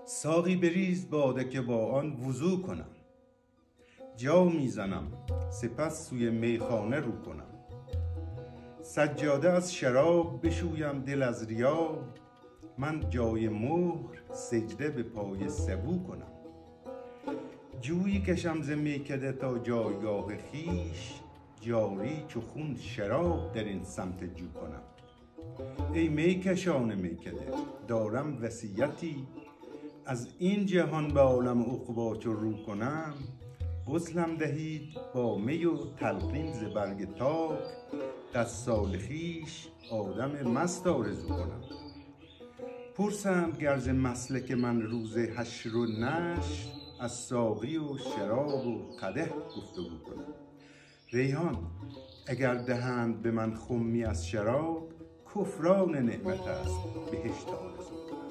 ساقی بریز باده که با آن وضو کنم. جا میزنم سپس سوی میخانه رو کنم. سجاده از شراب بشویم دل از ریا. من جای مهر سجده به پای سبو کنم. جویی کشم ز میکده تا جایگاه خویش. جاری چو خون شراب در این سمت جو کنم. ای میکشان میکده دارم وصیتی. از این جهان به عالم عقبی چو رو کنم. غسلم دهید با می و تلقین ز برگ تاک. دستال خویش آدم مست آرزو کنم. پرسند گر ز مسلک من روز حشر و نشر. از ساقی و شراب و قدح گفتگو کنم. ریحان اگر دهند به من خمی از شراب. کفران نعمت است بهشت آرزو کنم.